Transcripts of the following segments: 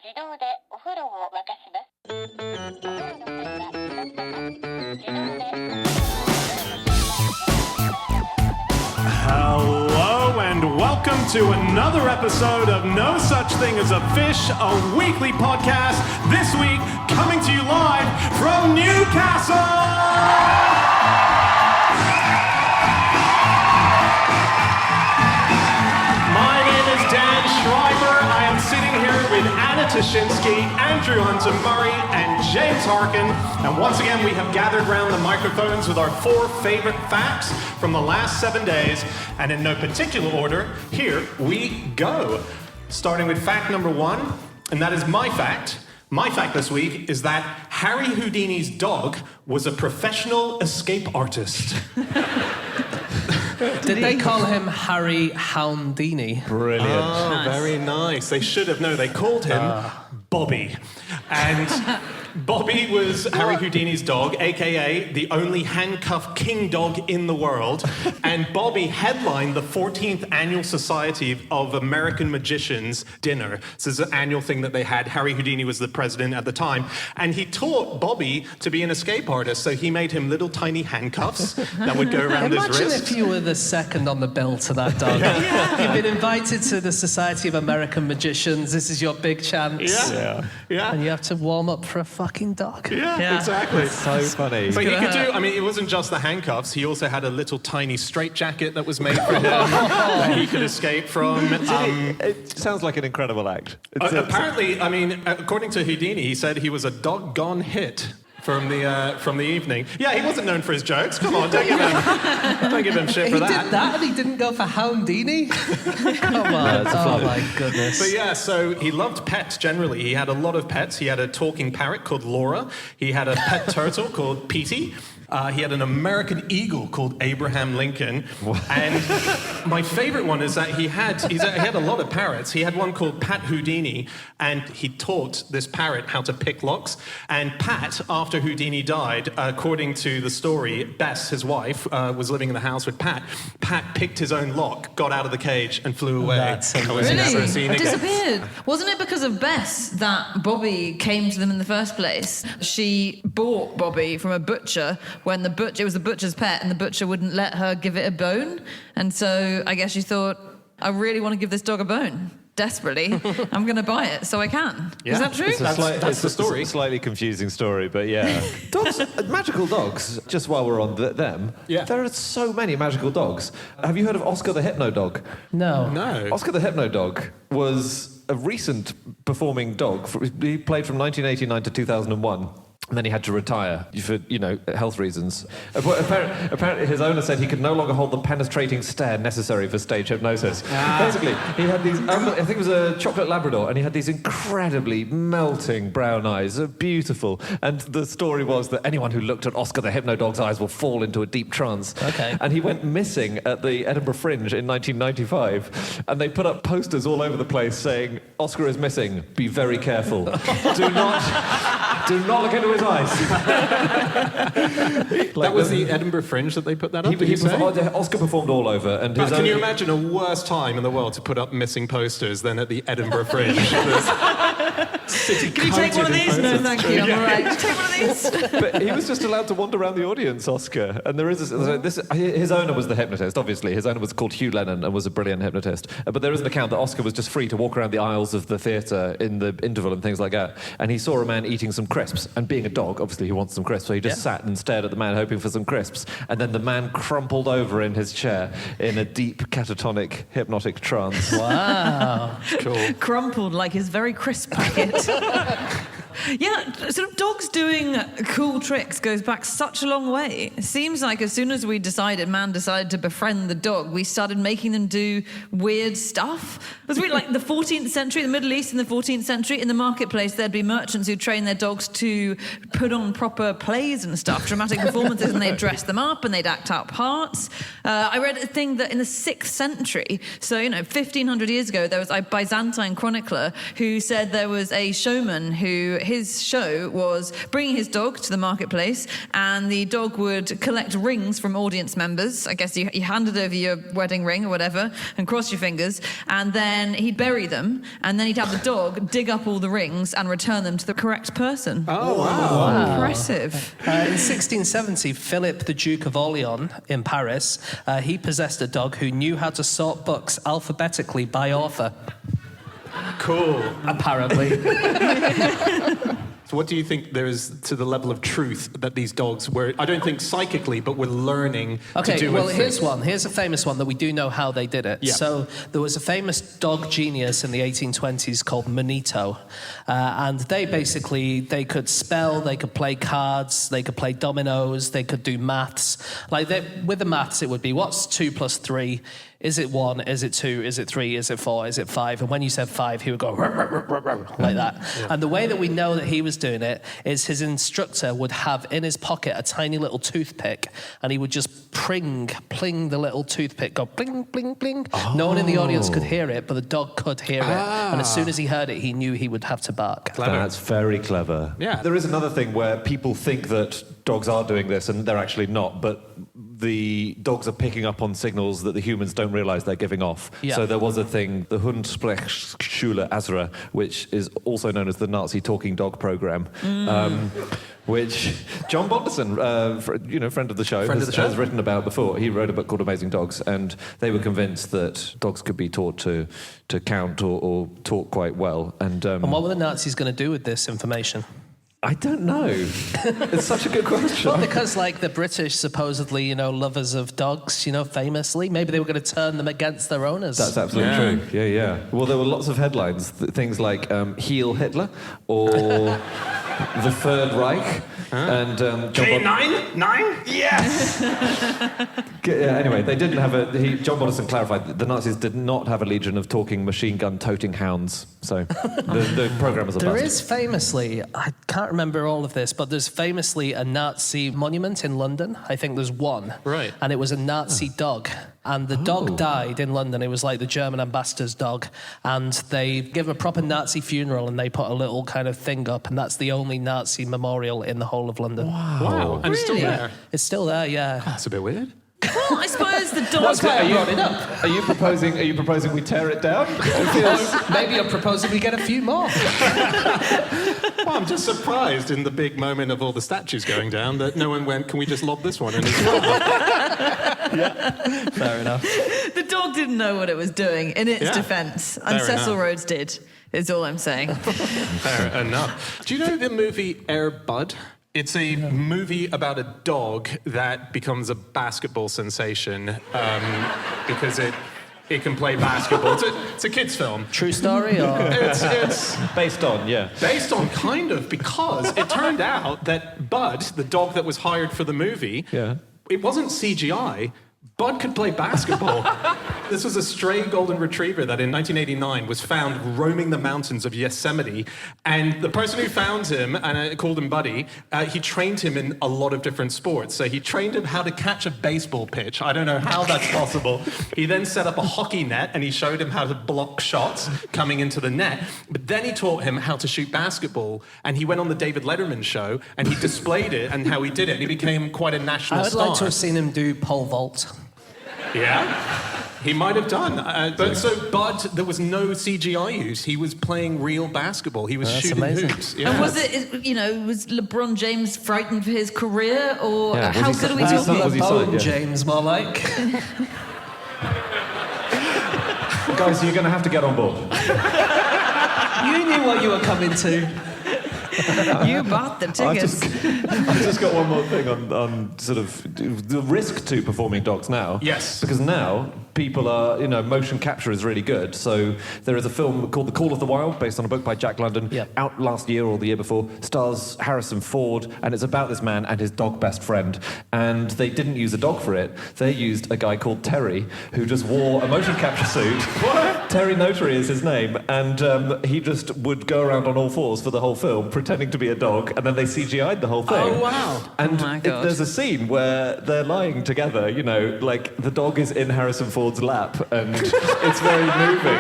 自動でお風呂を沸かします。お風呂の際は自動で。Hello and welcome to another episode of No Such Thing as a Fish, a weekly podcast. This week, coming to you live from Newcastle! My name is Dan Schreiber. I am sitting here with Anna Tashinsky, Andrew Hunter-Murray, and James Harkin. And once again, we have gathered around the microphones with our 4 favorite facts from the last 7 days. And in no particular order, here we go. Starting with fact number 1, and that is my fact. My fact this week is that Harry Houdini's dog was a professional escape artist. Did they call him Harry Houdini? Brilliant. Oh, nice. Very nice. They should have. No, they called him Bobby. And Bobby was Harry Houdini's dog, a.k.a. the only handcuffed king dog in the world. And Bobby headlined the 14th Annual Society of American Magicians dinner. This is an annual thing that they had. Harry Houdini was the president at the time. And he taught Bobby to be an escape artist. So he made him little tiny handcuffs that would go around his wrist. Imagine if you were the second on the bill to that dog. You've been invited to the Society of American Magicians. This is your big chance. Yeah. And you have to warm up for a fucking dog. Yeah. Exactly. It's so funny. But he could do, I mean, it wasn't just the handcuffs. He also had a little tiny straitjacket that was made for him that he could escape from. It sounds like an incredible act. Apparently, I mean, according to Houdini, he said he was a doggone hit from the evening. Yeah, he wasn't known for his jokes. Come on, don't give him shit for that. He did that and he didn't go for Houdini? Come on. Oh my goodness. But yeah, so he loved pets generally. He had a lot of pets. He had a talking parrot called Laura. He had a pet turtle called Petey. He had an American eagle called Abraham Lincoln. And my favorite one is that he had a lot of parrots. He had one called Pat Houdini, and he taught this parrot how to pick locks. And Pat, after Houdini died, according to the story, Bess, his wife, was living in the house with Pat. Pat picked his own lock, got out of the cage, and flew away. That's and was never seen again. Disappeared. Wasn't it because of Bess that Bobby came to them in the first place? She bought Bobby from a butcher when it was the butcher's pet, and the butcher wouldn't let her give it a bone. And so I guess she thought, I really want to give this dog a bone. Desperately, I'm going to buy it so I can. Yeah. Is that true? That's the story. It's a slightly confusing story, but yeah. Dogs, magical dogs, just while we're on them, there are so many magical dogs. Have you heard of Oscar the Hypno Dog? No. Oscar the Hypno Dog was a recent performing dog. He played from 1989 to 2001. And then he had to retire for, health reasons. Apparently, his owner said he could no longer hold the penetrating stare necessary for stage hypnosis. Basically, he had these, I think it was a chocolate Labrador, and he had these incredibly melting brown eyes, beautiful. And the story was that anyone who looked at Oscar the Hypno Dog's eyes will fall into a deep trance. Okay. And he went missing at the Edinburgh Fringe in 1995. And they put up posters all over the place saying, Oscar is missing, be very careful. Do not look into his eyes. That was the Edinburgh Fringe that they put that up? Oscar performed all over. And can you imagine a worse time in the world to put up missing posters than at the Edinburgh Fringe? Can you take one of these? No, thank you. I'm all right. Take one of these. But he was just allowed to wander around the audience, Oscar. And there is his owner was the hypnotist, obviously. His owner was called Hugh Lennon and was a brilliant hypnotist. But there is an account that Oscar was just free to walk around the aisles of the theatre in the interval and things like that. And he saw a man eating some crisps. And being a dog, obviously he wants some crisps. So he just sat and stared at the man, hoping for some crisps. And then the man crumpled over in his chair in a deep catatonic hypnotic trance. Wow. Cool. Crumpled like his very crisp packet. Yeah, sort of dogs doing cool tricks goes back such a long way. It seems like as soon as man decided to befriend the dog, we started making them do weird stuff. It was really like the 14th century, the Middle East in the 14th century. In the marketplace, there'd be merchants who'd train their dogs to put on proper plays and stuff, dramatic performances, and they'd dress them up and they'd act out parts. I read a thing that in the 6th century, so, 1,500 years ago, there was a Byzantine chronicler who said there was a showman who his show was bringing his dog to the marketplace, and the dog would collect rings from audience members. I guess you handed over your wedding ring or whatever and cross your fingers, and then he'd bury them, and then he'd have the dog dig up all the rings and return them to the correct person. Oh, wow. Impressive. In 1670, Philip, the Duke of Orleans in Paris, he possessed a dog who knew how to sort books alphabetically by author. Cool. Apparently. So what do you think there is to the level of truth that these dogs were, I don't think psychically, but were learning to do well, with here's things? one. Here's a famous one that we do know how they did it. Yeah. So there was a famous dog genius in the 1820s called Manito. And they could spell, they could play cards, they could play dominoes, they could do maths. With the maths, it would be, what's 2 plus 3? Is it 1? Is it 2? Is it 3? Is it 4? Is it 5? And when you said 5, he would go like that. Yeah. And the way that we know that he was doing it is his instructor would have in his pocket a tiny little toothpick, and he would just pling the little toothpick, go bling, bling, bling. Oh. No one in the audience could hear it, but the dog could hear it. And as soon as he heard it, he knew he would have to bark. Clever. That's very clever. Yeah. There is another thing where people think that dogs are doing this, and they're actually not, but the dogs are picking up on signals that the humans don't realise they're giving off. Yeah. So there was a thing, the Hundsprechschule Azra, which is also known as the Nazi talking dog program, which John Bonderson, friend of the show, has written about before. He wrote a book called Amazing Dogs, and they were convinced that dogs could be taught to count or talk quite well. And what were the Nazis going to do with this information? I don't know. It's such a good question. Well, because the British supposedly, lovers of dogs, famously, maybe they were going to turn them against their owners. That's absolutely true. Yeah. Well, there were lots of headlines, things like Heal Hitler or the Third Reich. And Nine? Yes! Anyway, they didn't have John Bonderson clarified that the Nazis did not have a legion of talking machine gun toting hounds. So the program was a bust. There is famously, I can't remember all of this, but there's famously a Nazi monument in London. I think there's one. Right. And it was a Nazi dog. And the dog died in London. It was like the German ambassador's dog. And they give a proper Nazi funeral, and they put a little kind of thing up, and that's the only Nazi memorial in the whole of London. Wow. And it's still there? It's still there, yeah. That's a bit weird. Well, I suppose the dog... That's why I brought it up. Are you proposing we tear it down? Maybe you're proposing we get a few more. Well, I'm just surprised in the big moment of all the statues going down that no one went, can we just lob this one in as well? Yeah, fair enough. The dog didn't know what it was doing in its defence, and Cecil Rhodes did, is all I'm saying. Fair enough. Do you know the movie Air Bud? It's a movie about a dog that becomes a basketball sensation because it can play basketball. It's a kid's film. True story, or...? It's based on, yeah. Based on, kind of, because it turned out that Bud, the dog that was hired for the movie, it wasn't CGI. Bud could play basketball. This was a stray golden retriever that in 1989 was found roaming the mountains of Yosemite. And the person who found him, and called him Buddy, he trained him in a lot of different sports. So he trained him how to catch a baseball pitch. I don't know how that's possible. He then set up a hockey net, and he showed him how to block shots coming into the net. But then he taught him how to shoot basketball. And he went on the David Letterman show, and he displayed it and how he did it. And he became quite a national star. I would like to have seen him do pole vault. Yeah, he might have done. But there was no CGI use. He was playing real basketball. He was shooting hoops. Yeah. And was LeBron James frightened for his career, or how good are we talking? LeBron James, more like. Guys, you're going to have to get on board. You knew what you were coming to. You bought the tickets. I've just got one more thing on sort of the risk to performing dogs now. Yes. Because now people are, motion capture is really good. So there is a film called The Call of the Wild, based on a book by Jack London, out last year or the year before, stars Harrison Ford, and it's about this man and his dog best friend. And they didn't use a dog for it. They used a guy called Terry, who just wore a motion capture suit. What? Terry Notary is his name. And he just would go around on all fours for the whole film, pretending to be a dog, and then they CGI'd the whole thing. Oh, wow. And oh my God. There's a scene where they're lying together, like the dog is in Harrison Ford's lap, and it's very moving.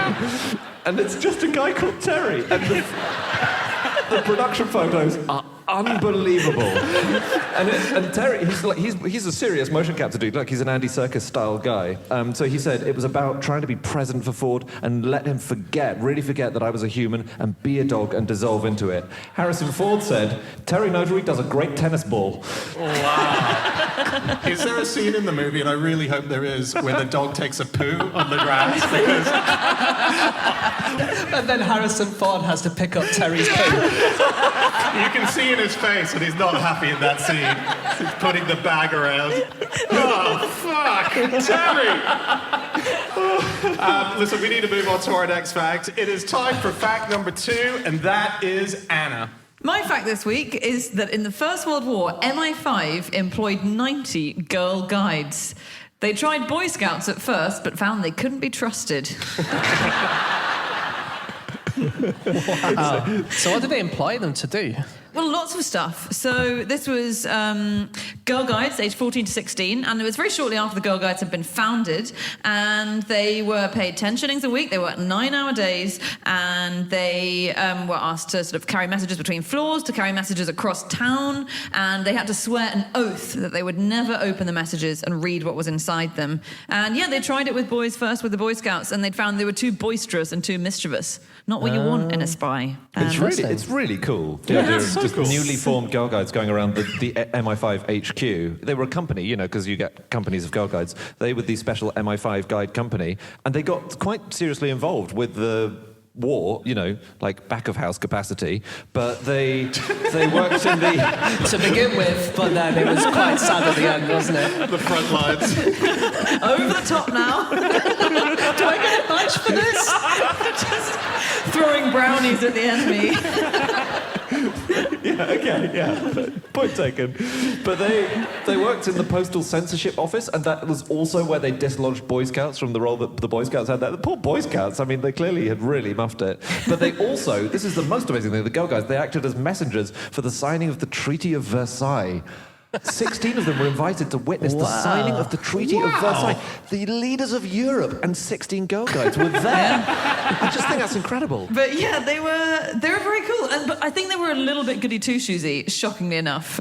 And it's just a guy called Terry. And The production photos are unbelievable. and Terry, he's a serious motion capture dude. Like, he's an Andy Serkis style guy. So he said it was about trying to be present for Ford and let him really forget that I was a human and be a dog and dissolve into it. Harrison Ford said, Terry Notary does a great tennis ball. Wow. Is there a scene in the movie, and I really hope there is, where the dog takes a poo on the grass? Because... And then Harrison Ford has to pick up Terry's poo. You can see in his face that he's not happy in that scene. He's putting the bag around. Oh, fuck, Terry! Listen, we need to move on to our next fact. It is time for fact number 2, and that is Anna. My fact this week is that in the First World War, MI5 employed 90 girl guides. They tried Boy Scouts at first, but found they couldn't be trusted. Wow. So what did they employ them to do? Well, lots of stuff. So this was Girl Guides, aged 14 to 16, and it was very shortly after the Girl Guides had been founded, and they were paid 10 shillings a week. They worked 9-hour days, and they were asked to sort of carry messages between floors, to carry messages across town, and they had to swear an oath that they would never open the messages and read what was inside them. And yeah, they tried it with boys first, with the Boy Scouts, and they'd found they were too boisterous and too mischievous. Not what you want in a spy. It's really cool. The idea of just newly formed Girl Guides going around the MI5 HQ. They were a company, because you get companies of Girl Guides. They were the special MI5 guide company, and they got quite seriously involved with the war, like back of house capacity, but they worked in the... To begin with, but then it was quite sad at the end, wasn't it? The front lines. Over the top now. Do I get a badge for this? Just throwing brownies at the enemy. Point taken. But they worked in the postal censorship office, and that was also where they dislodged Boy Scouts from the role that the Boy Scouts had there. The poor Boy Scouts, they clearly had really muffed it. But they also, this is the most amazing thing, the Girl Guides, they acted as messengers for the signing of the Treaty of Versailles. 16 of them were invited to witness the signing of the Treaty of Versailles. The leaders of Europe and 16 Girl Guides were there. I just think that's incredible. But yeah, they were very cool. But I think they were a little bit goody two-shoesy, shockingly enough,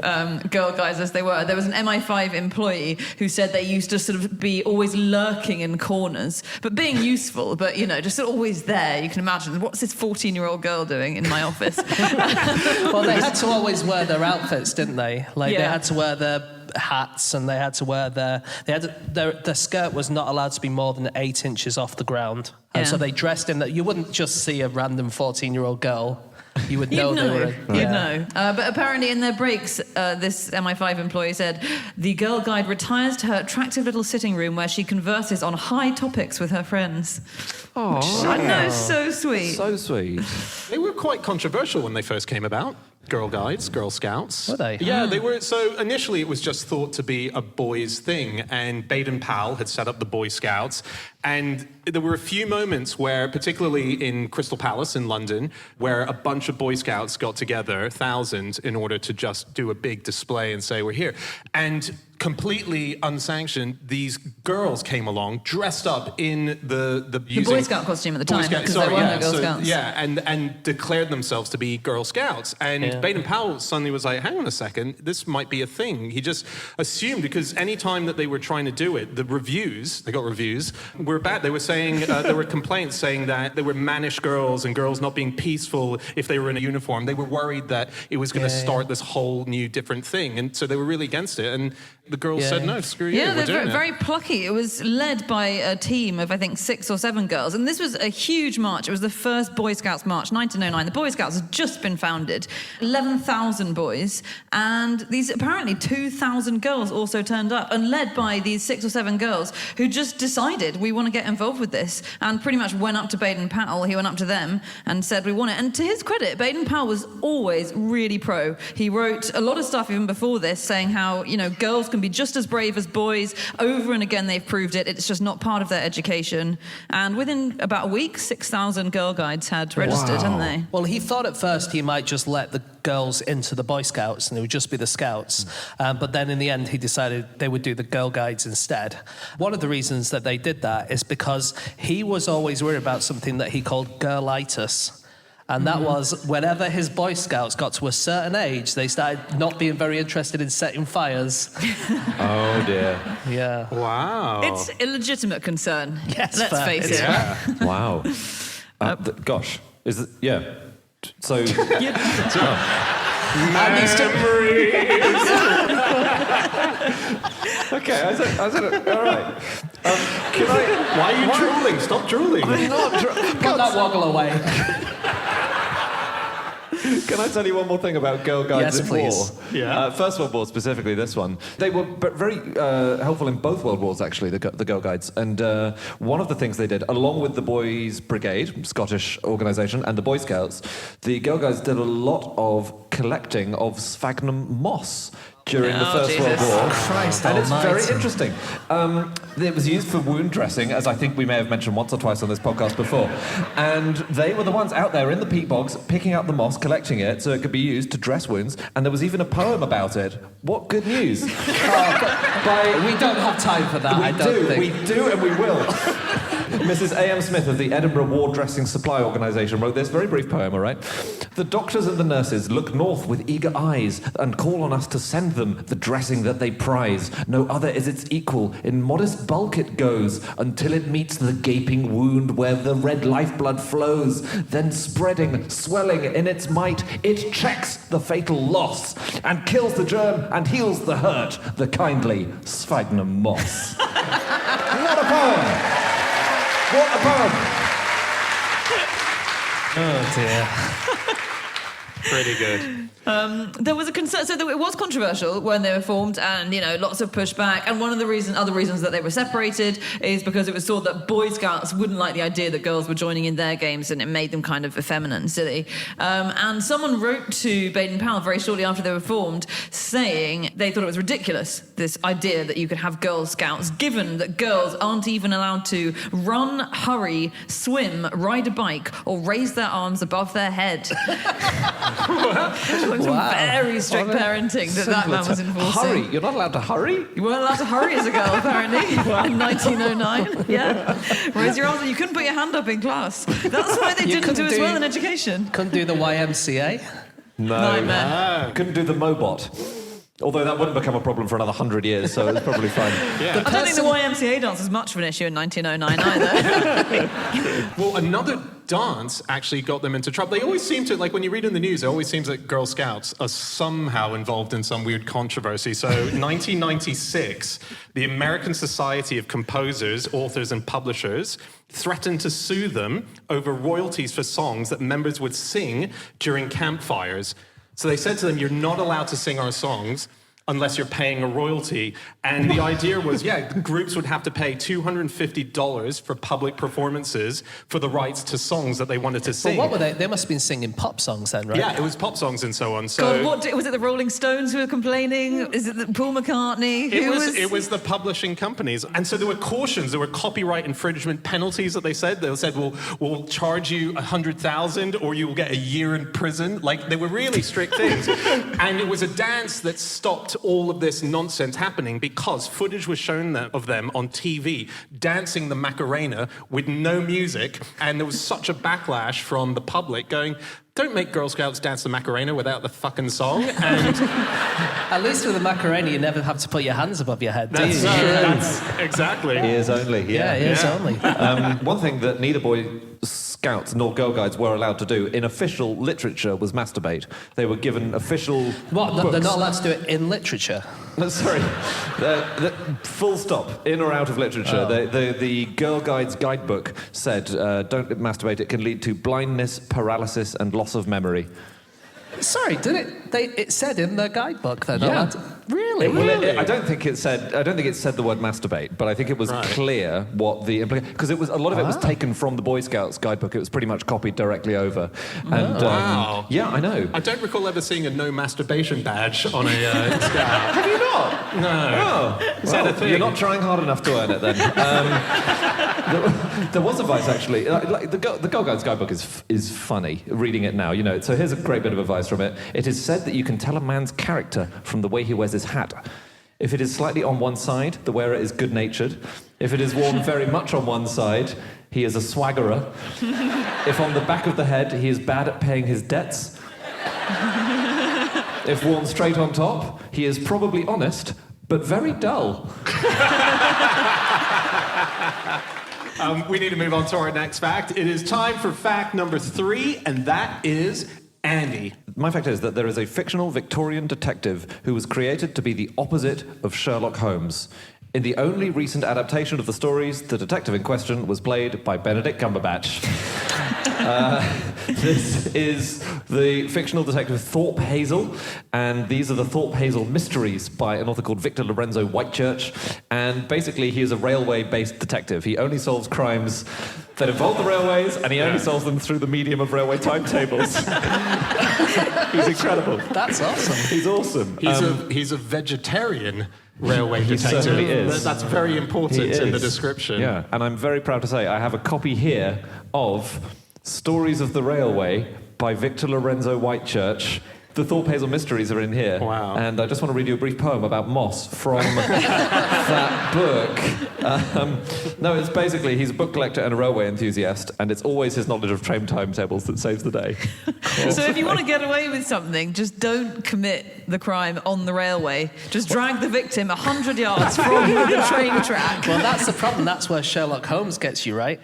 Girl Guides as they were. There was an MI5 employee who said they used to sort of be always lurking in corners, but being useful, but, just always there. You can imagine, what's this 14-year-old girl doing in my office? Well, they had to always wear their outfits, didn't they? They had to wear their hats, and they had to wear their skirt was not allowed to be more than 8 inches off the ground. And so they dressed in that. You wouldn't just see a random 14-year-old girl. You would know they were... You'd know. But apparently in their breaks, this MI5 employee said, the Girl Guide retires to her attractive little sitting room where she converses on high topics with her friends. Oh, I know, so sweet. So sweet. They were quite controversial when they first came about. Girl Guides, Girl Scouts. Were they? Yeah, they were. So initially it was just thought to be a boys' thing, and Baden-Powell had set up the Boy Scouts, and there were a few moments where, particularly in Crystal Palace in London, where a bunch of Boy Scouts got together, thousands, in order to just do a big display and say, we're here. And completely unsanctioned, these girls came along dressed up in the Boy Scout costume at the time, because there were no Girl Scouts. Yeah, and declared themselves to be Girl Scouts. And Baden-Powell suddenly was like, hang on a second, this might be a thing. He just assumed, because any time that they were trying to do it, the reviews, they got reviews, were bad. They were saying, there were complaints saying that there were mannish girls and girls not being peaceful if they were in a uniform. They were worried that it was going to start this whole new different thing. And so they were really against it. And the girls said, no, screw you, Yeah, we're they're doing very plucky. It was led by a team of, I think, 6 or 7 girls. And this was a huge march. It was the first Boy Scouts march, 1909. The Boy Scouts had just been founded. 11,000 boys. And these, apparently, 2,000 girls also turned up. And led by these 6 or 7 girls who just decided, we want to get involved with this. And pretty much went up to Baden-Powell. He went up to them and said, we want it. And to his credit, Baden-Powell was always really pro. He wrote a lot of stuff even before this saying how, girls can be just as brave as boys. Over and again, they've proved it. It's just not part of their education. And within about a week, 6,000 Girl Guides had registered, hadn't they? Well, he thought at first he might just let the girls into the Boy Scouts and it would just be the Scouts. But then in the end, he decided they would do the Girl Guides instead. One of the reasons that they did that is because he was always worried about something that he called girlitis. And that was whenever his Boy Scouts got to a certain age, they started not being very interested in setting fires. Oh, dear. Yeah. Wow. It's a legitimate concern. Yes, Let's fair. face It's it. Yeah. Wow. Gosh. Is it? Yeah. So... Okay, I said it. All right. Can I... Why are you drooling? Stop drooling. I'm not Put that woggle away. Can I tell you one more thing about Girl Guides Yes, in please. War? Yeah. First World War, specifically this one. They were very helpful in both World Wars, actually, the Girl Guides. And one of the things they did, along with the Boys Brigade, Scottish organisation, and the Boy Scouts, the Girl Guides did a lot of collecting of sphagnum moss during the First World Jesus. War. Christ And it's very almighty. interesting. It was used for wound dressing, as I think we may have mentioned once or twice on this podcast before. And they were the ones out there in the peat bogs, picking out the moss, collecting it, so it could be used to dress wounds. And there was even a poem about it. What good news! We don't have time for that, I don't think. We do, and we will. Mrs. A.M. Smith of the Edinburgh War Dressing Supply Organisation wrote this very brief poem, all right? The doctors and the nurses look north with eager eyes and call on us to send them the dressing that they prize. No other is its equal. In modest bulk it goes until it meets the gaping wound where the red lifeblood flows. Then spreading, swelling in its might, it checks the fatal loss and kills the germ and heals the hurt, the kindly sphagnum moss. What a poem! What a poem! Oh, dear. Pretty good. There was a concern, so it was controversial when they were formed, and lots of pushback. And one of the other reasons that they were separated is because it was thought that Boy Scouts wouldn't like the idea that girls were joining in their games, and it made them kind of effeminate and silly. And someone wrote to Baden-Powell very shortly after they were formed, saying they thought it was ridiculous, this idea that you could have Girl Scouts, given that girls aren't even allowed to run, hurry, swim, ride a bike, or raise their arms above their head. Some very strict parenting that man was enforcing. Hurry? You're not allowed to hurry? You weren't allowed to hurry as a girl, apparently, in 1909. Yeah. Raise your arms. You couldn't put your hand up in class. That's why they didn't do as well in education. Couldn't do the YMCA. No. Nightmare. Couldn't do the Mobot. Although that wouldn't become a problem for another 100 years, so it's probably fine. Yeah. I don't think the YMCA dance was much of an issue in 1909 either. Well, another dance actually got them into trouble. They always seem to, like when you read in the news, it always seems that Girl Scouts are somehow involved in some weird controversy. So 1996, the American Society of Composers, Authors and Publishers threatened to sue them over royalties for songs that members would sing during campfires. So they said to them, you're not allowed to sing our songs unless you're paying a royalty. And the idea was, the groups would have to pay $250 for public performances for the rights to songs that they wanted to sing. But what were they? They must have been singing pop songs then, right? Yeah, it was pop songs and so on. So God, was it the Rolling Stones who were complaining? Is it Paul McCartney? it was the publishing companies. And so there were cautions, there were copyright infringement penalties that they said. They said, we'll charge you $100,000 or you will get a year in prison. Like, they were really strict things. And it was a dance that stopped all of this nonsense happening because footage was shown of them on TV dancing the Macarena with no music, and there was such a backlash from the public going, don't make Girl Scouts dance the Macarena without the fucking song. And At least with the Macarena, you never have to put your hands above your head, do you? that's exactly. Ears only, Yeah, ears only. One thing that neither Boy Scouts nor Girl Guides were allowed to do in official literature was masturbate. They were given official What? books. They're not allowed to do it in literature? No, sorry. Full stop. In or out of literature. The Girl Guides guidebook said, don't masturbate, it can lead to blindness, paralysis, and loss of memory. Sorry, did it? It said in the guidebook they're not Yeah. allowed to... Really? Well, I don't think it said the word masturbate, but I think it was clear what the implication, because it was a lot of it was taken from the Boy Scouts guidebook. It was pretty much copied directly over. And Wow. yeah, I know. I don't recall ever seeing a no masturbation badge on a scout. Have you not? No. Oh, Is that a thing? You're not trying hard enough to earn it then. There was advice actually. Like the Girl Guides guidebook is funny. Reading it now, So here's a great bit of advice from it. It is said that you can tell a man's character from the way he wears his hat. If it is slightly on one side, the wearer is good-natured. If it is worn very much on one side, he is a swaggerer. If on the back of the head, he is bad at paying his debts. If worn straight on top, he is probably honest, but very dull. We need to move on to our next fact. It is time for fact number 3, and that is Andy. My fact is that there is a fictional Victorian detective who was created to be the opposite of Sherlock Holmes. In the only recent adaptation of the stories, the detective in question was played by Benedict Cumberbatch. This is the fictional detective Thorpe Hazel, and these are the Thorpe Hazel Mysteries by an author called Victor Lorenzo Whitechurch. And basically, he is a railway-based detective. He only solves crimes that involve the railways, and he only solves them through the medium of railway timetables. He's incredible. That's awesome. He's awesome. He's a vegetarian railway detective. certainly is. That's very important in the description. Yeah, and I'm very proud to say I have a copy here of Stories of the Railway by Victor Lorenzo Whitechurch. The Thorpe Hazel Mysteries are in here. Wow. And I just want to read you a brief poem about Moss from that book. No, it's basically, he's a book collector and a railway enthusiast, and it's always his knowledge of train timetables that saves the day. So if you want to get away with something, just don't commit the crime on the railway. Just drag the victim 100 yards from the train track. Well, that's the problem. That's where Sherlock Holmes gets you, right?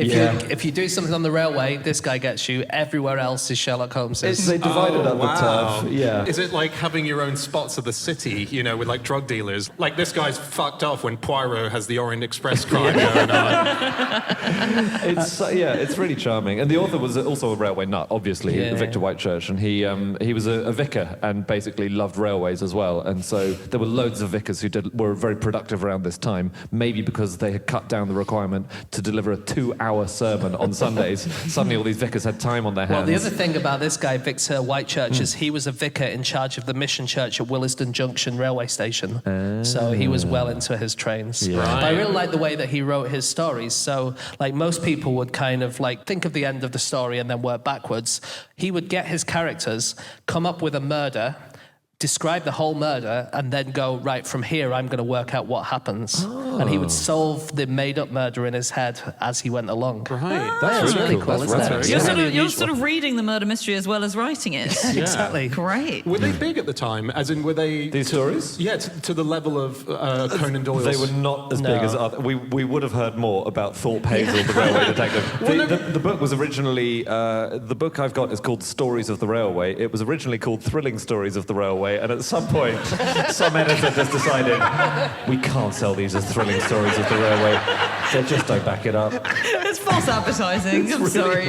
If you do something on the railway, this guy gets you. Everywhere else is Sherlock Holmes. They divided up the turf. Yeah. Is it like having your own spots of the city, with like drug dealers? Like this guy's fucked off when Poirot has the Orient Express crime going on. It's really charming. And the author was also a railway nut, obviously, Victor Whitechurch, and he was a vicar and basically loved railways as well. And so there were loads of vicars who were very productive around this time, maybe because they had cut down the requirement to deliver a 2-hour sermon on Sundays. Suddenly all these vicars had time on their hands. Well, the other thing about this guy, Victor Whitechurch, is he was a vicar in charge of the mission church at Willesden Junction railway station. So he was well into his trains. Yeah. But I really like the way that he wrote his stories. So, like, most people would kind of, like, think of the end of the story and then work backwards. He would get his characters, come up with a murder, describe the whole murder, and then go, right, from here I'm going to work out what happens. And he would solve the made-up murder in his head as he went along. Right. That's really cool, isn't it? You're sort of reading the murder mystery as well as writing it. Yeah, exactly. Great. Were they big at the time? As in, were they... These stories? Yeah, to the level of Conan Doyle's. They were not as big as other... We would have heard more about Thorpe Hazel, the railway detective. The book was originally... the book I've got is called Stories of the Railway. It was originally called Thrilling Stories of the Railway, and at some point, some editor just decided, we can't sell these as thrilling stories of the railway. They just don't back it up. It's false advertising. I'm sorry.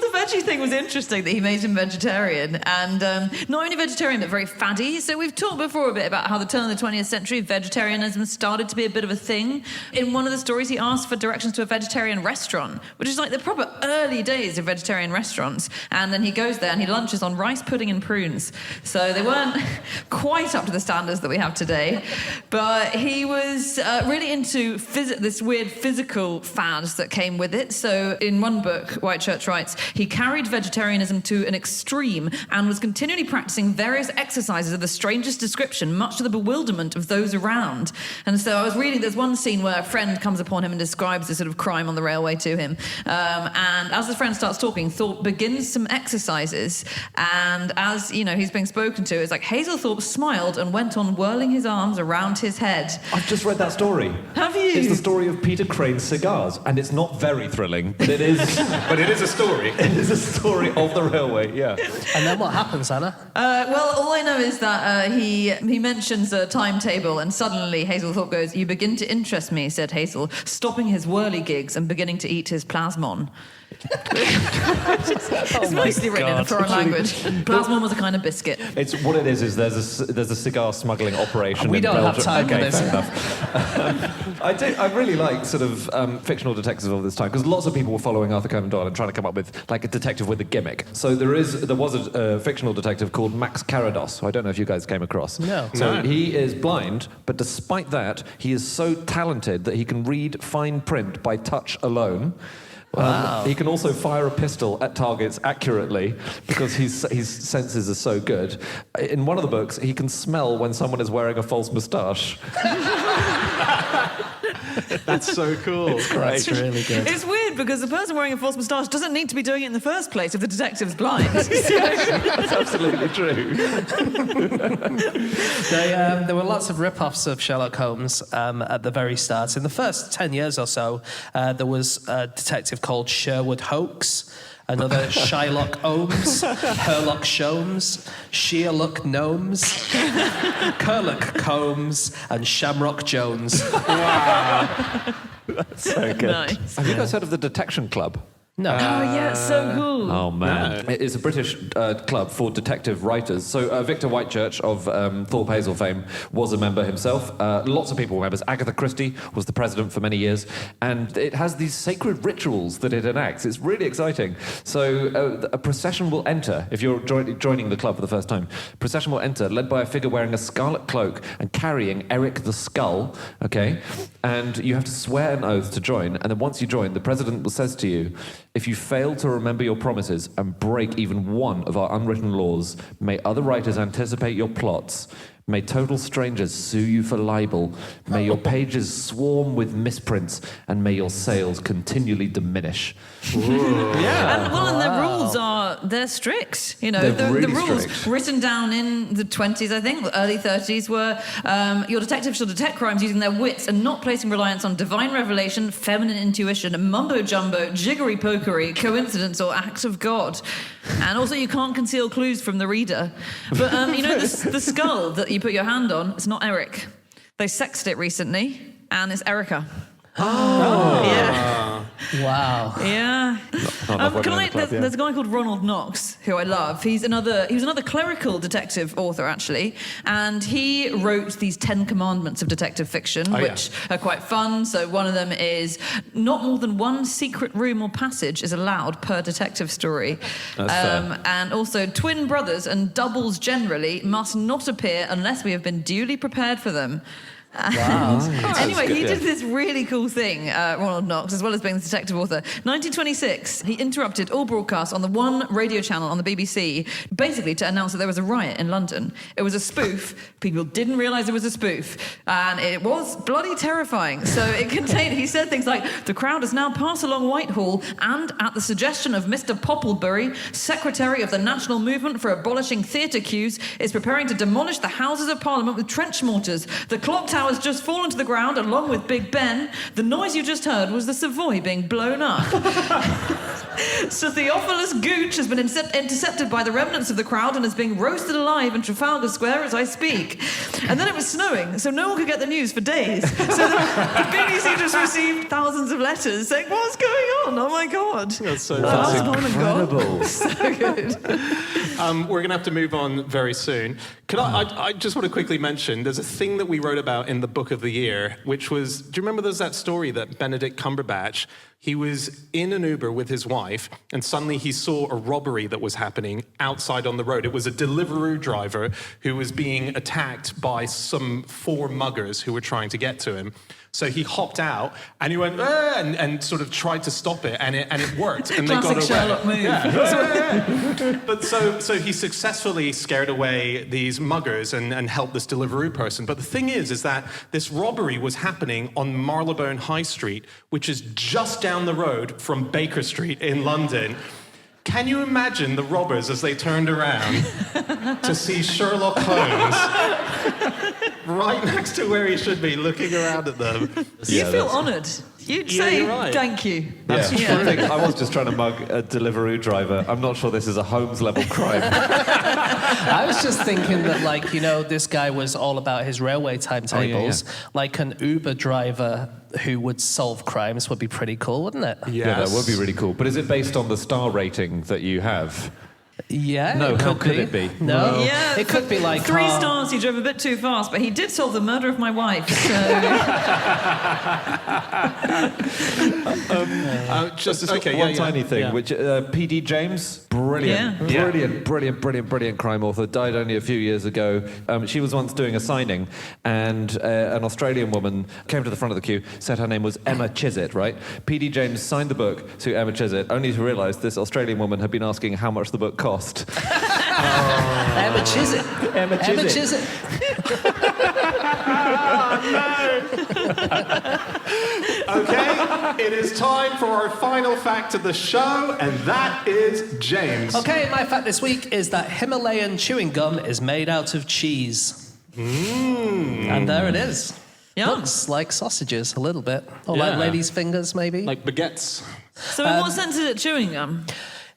The veggie thing was interesting that he made him vegetarian, and not only vegetarian but very faddy. So we've talked before a bit about how the turn of the 20th century vegetarianism started to be a bit of a thing. In one of the stories, he asked for directions to a vegetarian restaurant, which is like the proper early days of vegetarian restaurants. And then he goes there and he lunches on rice pudding and prunes. So they weren't quite up to the standards that we have today, but he was really into this weird physical fads that came with it. So in one book, Whitechurch writes, he carried vegetarianism to an extreme and was continually practicing various exercises of the strangest description, much to the bewilderment of those around. And so I was reading, there's one scene where a friend comes upon him and describes a sort of crime on the railway to him. And as the friend starts talking, Thorpe begins some exercises, and as, he's being spoken to, it's like Hazelthorpe smiled and went on whirling his arms around his head. I've just read that story. Have you? It's the story of Peter Crane's cigars, and it's not very thrilling, but it is. But it is a story. It is a story of the railway, yeah. And then what happens, Anna? Well, all I know is that he mentions a timetable, and suddenly Hazelthorpe goes, "You begin to interest me," said Hazel, stopping his whirligigs and beginning to eat his plasmon. It's mostly written in a foreign language. Plasmon was a kind of biscuit. It's what it is there's a cigar smuggling operation. We don't in have Belgium. time for Okay, this. fair enough. I really like sort of fictional detectives of this time, because lots of people were following Arthur Conan Doyle and trying to come up with like a detective with a gimmick. So there was a fictional detective called Max Carados, who I don't know if you guys came across. No. So he is blind, but despite that, he is so talented that he can read fine print by touch alone. Wow. He can also fire a pistol at targets accurately because his senses are so good. In one of the books, he can smell when someone is wearing a false moustache. That's so cool. That's really good. It's weird because the person wearing a false moustache doesn't need to be doing it in the first place if the detective's blind. That's absolutely true. There were lots of rip-offs of Sherlock Holmes at the very start. In the first 10 years or so, there was a detective called Sherwood Hoax, another Shylock Holmes, Herlock Sholmes, Sheerlock Gnomes, Curlock Combs, and Shamrock Jones. Wow. That's so good. Nice. Have you guys heard of the Detection Club? No. Oh, yeah, it's so cool. Oh, man. No. It's a British club for detective writers. So Victor Whitechurch of Thorpe Hazel fame was a member himself. Lots of people were members. Agatha Christie was the president for many years. And it has these sacred rituals that it enacts. It's really exciting. So a procession will enter, if you're joining the club for the first time. Procession will enter, led by a figure wearing a scarlet cloak and carrying Eric the Skull, okay? And you have to swear an oath to join. And then once you join, the president says to you, if you fail to remember your promises and break even one of our unwritten laws, may other writers anticipate your plots. May total strangers sue you for libel. May your pages swarm with misprints, and may your sales continually diminish. Yeah. And the rules they're strict. You know, They're the really rules strict. written down in the 20s, I think, early 30s, were your detectives shall detect crimes using their wits and not placing reliance on divine revelation, feminine intuition, mumbo-jumbo, jiggery-pokery, coincidence, or act of God. And also, you can't conceal clues from the reader. But, you know, the skull that you put your hand on, it's not Eric. They sexed it recently, and it's Erica. Oh. Yeah. Wow. Yeah. Not enough women in the club, yeah. There's a guy called Ronald Knox, who I love. He was another clerical detective author, actually, and he wrote these 10 commandments of detective fiction, which are quite fun. So one of them is not more than one secret room or passage is allowed per detective story. That's fair. And also, twin brothers and doubles generally must not appear unless we have been duly prepared for them. Wow. Anyway, good, he yeah. did this really cool thing, Ronald Knox, as well as being the detective author. 1926, he interrupted all broadcasts on the one radio channel on the BBC, basically to announce that there was a riot in London. It was a spoof. People didn't realise it was a spoof. And it was bloody terrifying. So it contained, he said things like, the crowd has now passed along Whitehall and, at the suggestion of Mr. Popplebury, Secretary of the National Movement for Abolishing Theatre Queues, is preparing to demolish the Houses of Parliament with trench mortars. The clock tower has just fallen to the ground along with Big Ben. The noise you just heard was the Savoy being blown up. So Theophilus Gooch has been intercepted by the remnants of the crowd and is being roasted alive in Trafalgar Square as I speak. And then it was snowing, so no one could get the news for days. So the BBC just received thousands of letters saying, what's going on? Oh my God. That's so That's funny. Incredible. So good. We're going to have to move on very soon. I just want to quickly mention, there's a thing that we wrote about in the book of the year, which was, do you remember there's that story that Benedict Cumberbatch, he was in an Uber with his wife, and suddenly he saw a robbery that was happening outside on the road. It was a Deliveroo driver who was being attacked by some 4 muggers who were trying to get to him. So he hopped out and he went, and sort of tried to stop it, and it worked. And Classic they got away. Sherlock move. Yeah. But so he successfully scared away these muggers and helped this Deliveroo person. But the thing is that this robbery was happening on Marylebone High Street, which is just down the road from Baker Street in London. Can you imagine the robbers as they turned around to see Sherlock Holmes right next to where he should be, looking around at them? You feel honoured. You'd say you're right. thank you. That's Yeah. one thing. I was just trying to mug a Deliveroo driver. I'm not sure this is a Holmes-level crime. I was just thinking that, like, you know, this guy was all about his railway timetables. Like an Uber driver who would solve crimes would be pretty cool, wouldn't it? Yeah, that would be really cool. But is it based on the star rating that you have? Yeah. No, it how could could be. it be? No. Yeah, It could be like 3 stars. He drove a bit too fast, but he did solve the murder of my wife. So One tiny thing, Yeah. which P.D. James, brilliant, brilliant crime author, died only a few years ago. She was once doing a signing, and an Australian woman came to the front of the queue, said her name was Emma Chiswick, right? P.D. James signed the book to Emma Chiswick, only to realise this Australian woman had been asking how much the book cost. Emma Chiswick. Emma Emma Chiswick. Chiswick. Okay, it is time for our final fact of the show, and that is James. Okay, my fact this week is that Himalayan chewing gum is made out of cheese. And there it is. Yum. Looks like sausages a little bit. Or Yeah. like ladies' fingers, maybe. Like baguettes. So in what sense is it chewing gum?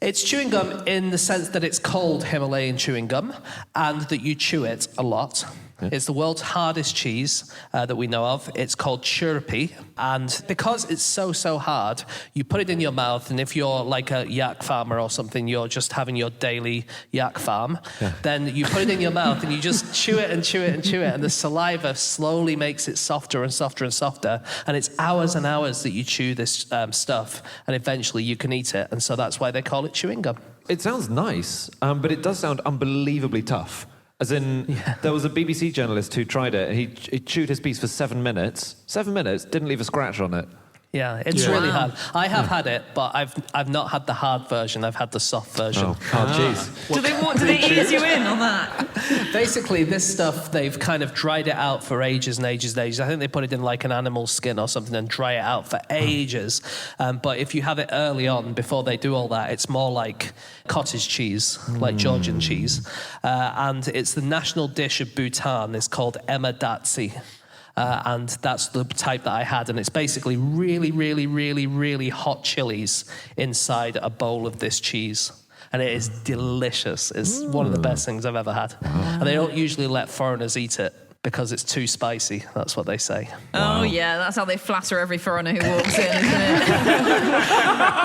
It's chewing gum in the sense that it's called Himalayan chewing gum and that you chew it a lot. It's the world's hardest cheese that we know of. It's called chirpy. And because it's so hard, you put it in your mouth, and if you're like a yak farmer or something, you're just having your daily yak farm, then you put it in your mouth and you just chew it and chew it and chew it, and the saliva slowly makes it softer and softer and softer. And it's hours and hours that you chew this stuff, and eventually you can eat it. And so that's why they call it chewing gum. It sounds nice, but it does sound unbelievably tough. As in, there was a BBC journalist who tried it, and he chewed his piece for 7 minutes. 7 minutes, didn't leave a scratch on it. Yeah, it's really hard. I have had it, but I've not had the hard version. I've had the soft version. Oh, jeez. Do they ease you in on that? Basically, this stuff, they've kind of dried it out for ages and ages and ages. I think they put it in like an animal skin or something and dry it out for ages. But if you have it early on, before they do all that, it's more like cottage cheese, like Georgian cheese. And it's the national dish of Bhutan. It's called emadatsi. And that's the type that I had. And it's basically really hot chilies inside a bowl of this cheese. And it is delicious. It's one of the best things I've ever had. And they don't usually let foreigners eat it because it's too spicy. That's what they say. Oh, yeah, that's how they flatter every foreigner who walks in, isn't it?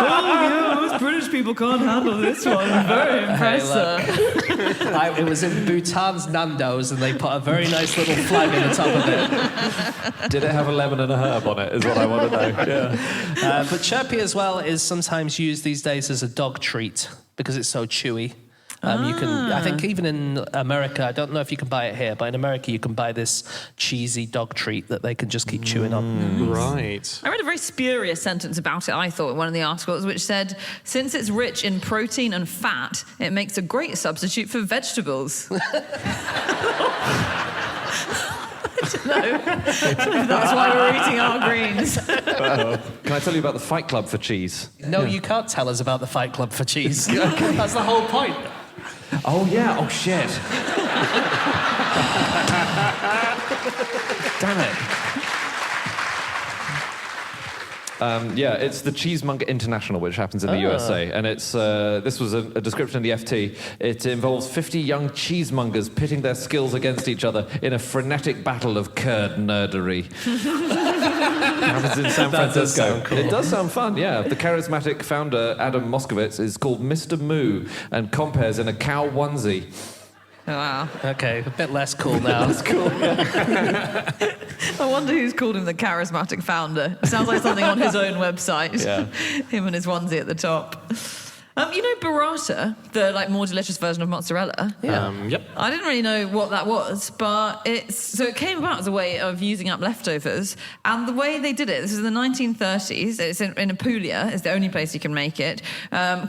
Oh, yeah, most British people can't handle this one. Very impressive. It was in Bhutan's Nando's, and they put a very nice little flag in the top of it. Did it have a lemon and a herb on it, is what I want to know. Yeah. But chirpy as well is sometimes used these days as a dog treat because it's so chewy. You can, I think even in America, I don't know if you can buy it here, but in America you can buy this cheesy dog treat that they can just keep chewing on. Right. I read a very spurious sentence about it, I thought, in one of the articles, which said, since it's rich in protein and fat, it makes a great substitute for vegetables. I don't know. That's why we're eating our greens. Can I tell you about the Fight Club for cheese? No, you can't tell us about the Fight Club for cheese. That's the whole point. Oh, yeah. Oh, shit. Damn it. Yeah, it's the Cheesemonger International, which happens in the USA, and it's this was a description in the FT. It involves 50 young cheesemongers pitting their skills against each other in a frenetic battle of curd nerdery. Happens in San Francisco. Does sound cool. It does sound fun, yeah. The charismatic founder, Adam Moskowitz, is called Mr. Moo and compares in a cow onesie. Oh, wow. Okay, a bit less cool now. That's cool. I wonder who's called him the charismatic founder. Sounds like something on his own website. Yeah. Him and his onesie at the top. You know burrata, the like more delicious version of mozzarella? Yep. I didn't really know what that was, but it came about as a way of using up leftovers. And the way they did it, this is in the 1930s. It's in Apulia, is the only place you can make it.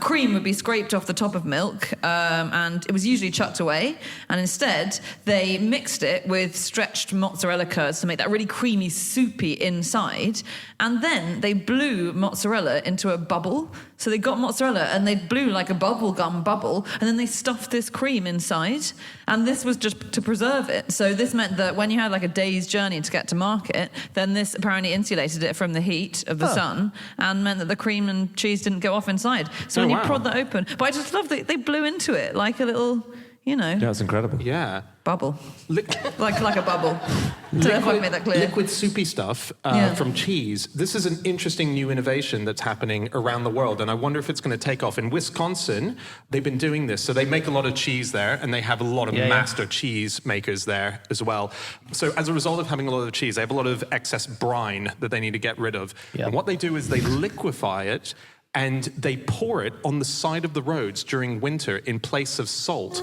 Cream would be scraped off the top of milk, and it was usually chucked away. And instead, they mixed it with stretched mozzarella curds to make that really creamy, soupy inside. And then they blew mozzarella into a bubble. So they got mozzarella and they blew like a bubble gum bubble, and then they stuffed this cream inside, and this was just to preserve it. So this meant that when you had like a day's journey to get to market, then this apparently insulated it from the heat of the sun and meant that the cream and cheese didn't go off inside. So when you prod that open, but I just love that they blew into it like a little, you know, Yeah, it's incredible. Yeah. bubble. like a bubble. Don't know if I've made that clear. Liquid soupy stuff from cheese. This is an interesting new innovation that's happening around the world, and I wonder if it's going to take off. In Wisconsin, they've been doing this. So they make a lot of cheese there, and they have a lot of master cheese makers there as well. So as a result of having a lot of cheese, they have a lot of excess brine that they need to get rid of. Yeah. And what they do is they liquefy it, and they pour it on the side of the roads during winter in place of salt.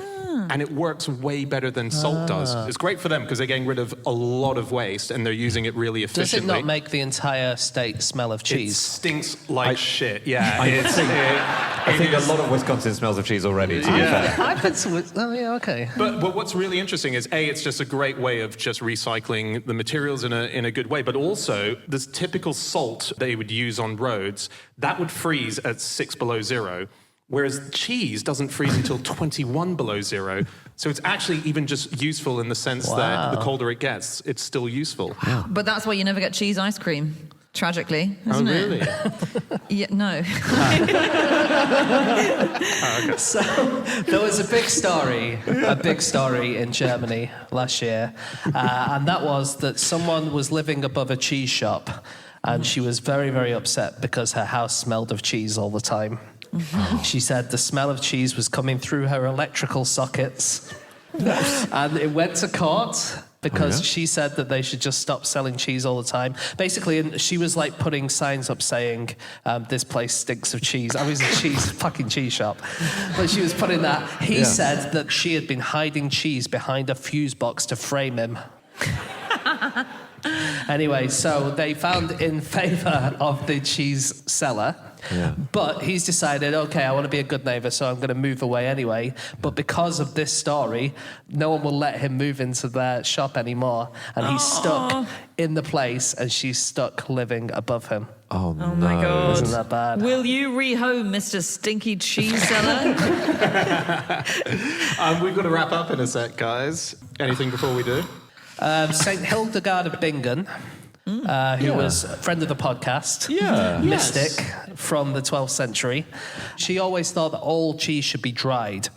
And it works way better than salt does. It's great for them because they're getting rid of a lot of waste and they're using it really Does efficiently. it not make the entire state smell of It cheese? stinks like shit. Yeah, I think a lot of Wisconsin smells of cheese already, to be fair. I've been to... Oh, yeah, okay. But what's really interesting is, A, it's just a great way of just recycling the materials in a good way, but also this typical salt they would use on roads, that would freeze at 6 below zero, whereas cheese doesn't freeze until 21 below zero. So it's actually even just useful in the sense that the colder it gets, it's still useful. But that's why you never get cheese ice cream. Tragically, isn't really? it? Yeah, no. So there was a big story in Germany last year, and that was that someone was living above a cheese shop, and she was very, very upset because her house smelled of cheese all the time. She said the smell of cheese was coming through her electrical sockets, and it went to court. Because she said that they should just stop selling cheese all the time. Basically, and she was like putting signs up saying, this place stinks of cheese. I mean, it's a fucking cheese shop. But she was putting that. He said that she had been hiding cheese behind a fuse box to frame him. Anyway, so they found in favour of the cheese seller. Yeah. But he's decided, okay, I want to be a good neighbour, so I'm going to move away anyway. But because of this story, no one will let him move into their shop anymore. And he's stuck in the place, and she's stuck living above him. Oh, no. My God. Isn't that bad? Will you rehome Mr. Stinky Cheese Seller? We've got to wrap up in a sec, guys. Anything before we do? St. Hildegard of Bingen, who was a friend of the podcast, mystic from the 12th century. She always thought that all cheese should be dried.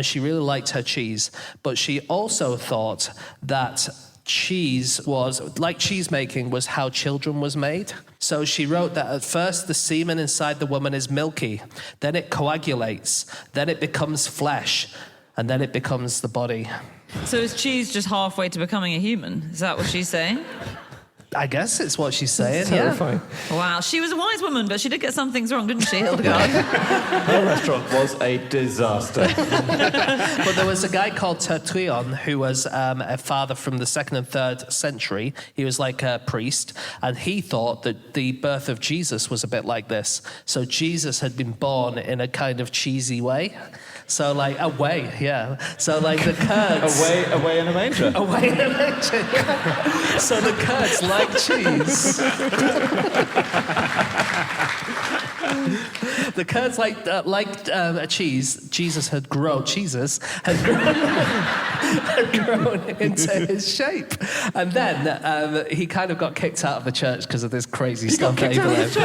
She really liked her cheese. But she also thought that cheese was, like cheese making, was how children was made. So she wrote that at first the semen inside the woman is milky, then it coagulates, then it becomes flesh, and then it becomes the body. So is cheese just halfway to becoming a human? Is that what she's saying? I guess it's what she's saying, Terrifying. Wow, she was a wise woman, but she did get some things wrong, didn't she, Hildegard? Her restaurant was a disaster. But there was a guy called Tertullian who was a father from the 2nd and 3rd century. He was like a priest, and he thought that the birth of Jesus was a bit like this. So Jesus had been born in a kind of cheesy way. So like away, yeah. So like the curds away in a manger. Away in a manger. Yeah. So the curds like cheese. The curds like a cheese. Jesus had grown into his shape, and then he kind of got kicked out of the church because of this crazy stuff that he believed.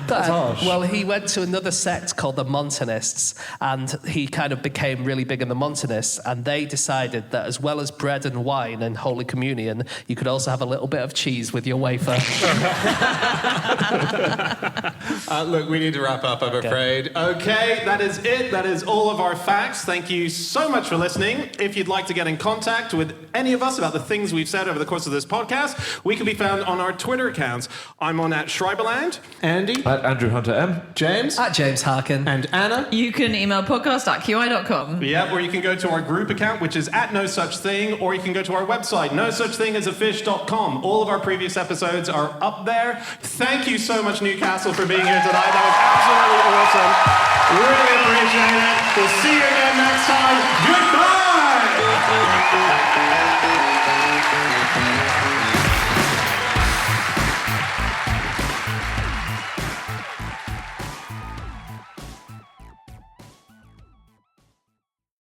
That's harsh. Well, he went to another sect called the Montanists, and he kind of became really big in the Montanists, and they decided that as well as bread and wine and Holy Communion, you could also have a little bit of cheese with your wafer. Look, we need to wrap up, I'm afraid. Okay, that is it. That is all of our facts. Thank you so much for listening. If you'd like to get in contact with any of us about the things we've said over the course of this podcast, we can be found on our Twitter accounts. I'm on @Schreiberland. Andy. At Andrew Hunter M. James. At James Harkin. And Anna. You can email podcast@qi.com. Yeah, or you can go to our group account, which is @NoSuchThing, or you can go to our website, nosuchthingasafish.com. All of our previous episodes are up there. Thank you so much, Newcastle, for being here tonight. That was absolutely awesome. Really appreciate it. We'll see you again next time.